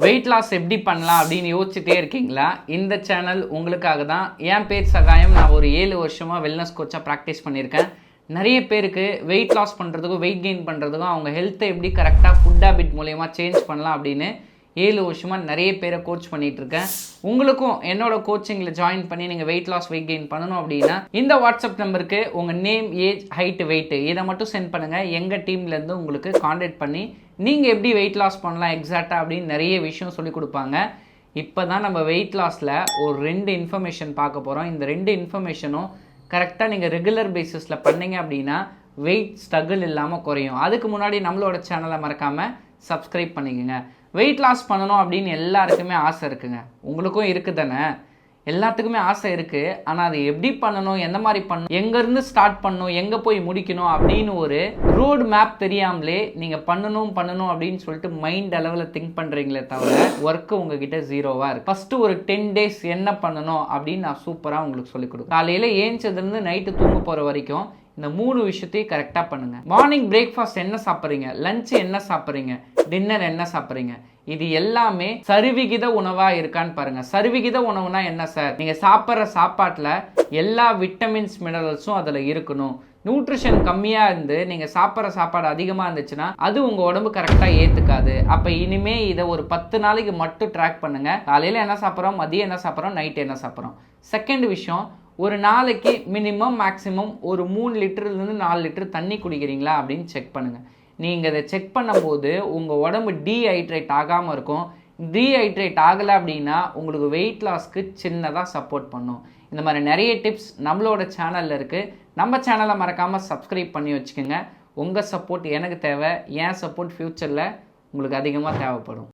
Weight loss எப்படி பண்ணலாம் அப்படின்னு யோசிச்சுட்டே இருக்கீங்களா? இந்த சேனல் உங்களுக்காக தான். என் பேர் சகாயம். நான் ஒரு 7 வருஷமாக வெல்னஸ் கோச்சாக ப்ராக்டிஸ் பண்ணியிருக்கேன். நிறைய பேருக்கு வெயிட் லாஸ் பண்ணுறதுக்கும் வெயிட் கெயின் பண்ணுறதுக்கும் அவங்க ஹெல்த்தை எப்படி கரெக்டாக ஃபுட் ஹேபிட் மூலயமா சேஞ்ச் பண்ணலாம் அப்படின்னு 7 வருஷமாக நிறைய பேரை கோச் பண்ணிகிட்டு இருக்கேன். உங்களுக்கும் என்னோட கோச்சிங்கில் ஜாயின் பண்ணி நீங்கள் வெயிட் லாஸ் வெயிட் கெயின் பண்ணணும் அப்படின்னா இந்த வாட்ஸ்அப் நம்பருக்கு உங்கள் நேம், ஏஜ், ஹைட்டு, வெயிட்டு இதை மட்டும் சென்ட் பண்ணுங்கள். எங்கள் டீம்லேருந்து உங்களுக்கு கான்டாக்ட் பண்ணி நீங்கள் எப்படி வெயிட் லாஸ் பண்ணலாம் எக்ஸாக்டாக அப்படின்னு நிறைய விஷயம் சொல்லிக் கொடுப்பாங்க. இப்போ தான் நம்ம வெயிட் லாஸில் ஒரு 2 இன்ஃபர்மேஷன் பார்க்க போகிறோம். இந்த 2 இன்ஃபர்மேஷனும் கரெக்டாக நீங்கள் ரெகுலர் பேசிஸில் பண்ணீங்க அப்படின்னா வெயிட் ஸ்ட்ரகிள் இல்லாமல் குறையும். அதுக்கு முன்னாடி நம்மளோட சேனலை மறக்காமல் சப்ஸ்கிரைப் பண்ணிக்கோங்க. வெயிட் லாஸ் பண்ணணும் அப்படின்னு எல்லாருக்குமே ஆசை இருக்குங்க. உங்களுக்கும் இருக்குது தானே? எல்லாத்துக்குமே ஆசை இருக்குது. ஆனால் அது எப்படி பண்ணணும், எந்த மாதிரி பண்ணணும், எங்கேருந்து ஸ்டார்ட் பண்ணணும், எங்கே போய் முடிக்கணும் அப்படின்னு ஒரு ரோடு மேப் தெரியாமலே நீங்கள் பண்ணணும் அப்படின்னு சொல்லிட்டு மைண்ட் அளவில் திங்க் பண்ணுறீங்களே தவிர ஒர்க்கு உங்ககிட்ட ஜீரோவாக இருக்குது. ஃபஸ்ட்டு ஒரு 10 days என்ன பண்ணணும் அப்படின்னு நான் சூப்பராக உங்களுக்கு சொல்லிக் கொடுக்குறேன். காலையில் ஏஞ்சதுலேருந்து நைட்டு தூங்க போகிற வரைக்கும் இந்த 3 விஷயத்தையும் கரெக்டாக பண்ணுங்கள். மார்னிங் பிரேக்ஃபாஸ்ட் என்ன சாப்பிட்றீங்க, லஞ்சு என்ன சாப்பிட்றீங்க, டின்னர் என்ன சாப்பிட்றீங்க, இது எல்லாமே சரிவிகித உணவாக இருக்கான்னு பாருங்கள். சரிவிகித உணவுனா என்ன சார்? நீங்கள் சாப்பிட்ற சாப்பாட்டில் எல்லா விட்டமின்ஸ், மினரல்ஸும் அதில் இருக்கணும். நியூட்ரிஷன் கம்மியாக இருந்து நீங்கள் சாப்பிட்ற சாப்பாடு அதிகமாக இருந்துச்சுன்னா அது உங்கள் உடம்பு கரெக்டாக ஏற்றுக்காது. அப்போ இனிமேல் இதை ஒரு 10 நாளைக்கு மட்டும் ட்ராக் பண்ணுங்கள். காலையில் என்ன சாப்பிட்றோம், மதியம் என்ன சாப்பிட்றோம், நைட்டு என்ன சாப்பிட்றோம். செகண்ட் விஷயம், ஒரு நாளைக்கு மினிமம் மேக்ஸிமம் ஒரு 3 லிட்டர்லேருந்து 4 லிட்டர் தண்ணி குடிக்கிறீங்களா அப்படின்னு செக் பண்ணுங்கள். நீங்கள் இதை செக் பண்ணும்போது உங்கள் உடம்பு டீஹைட்ரேட் ஆகாமல் இருக்கும். டீஹைட்ரேட் ஆகலை அப்படின்னா உங்களுக்கு வெயிட் லாஸ்க்கு சின்னதாக சப்போர்ட் பண்ணும். இந்த மாதிரி நிறைய டிப்ஸ் நம்மளோட சேனலில் இருக்குது. நம்ம சேனலை மறக்காமல் சப்ஸ்கிரைப் பண்ணி வச்சுக்கோங்க. உங்கள் சப்போர்ட் எனக்கு தேவை. என் சப்போர்ட் ஃப்யூச்சரில் உங்களுக்கு அதிகமாக தேவைப்படும்.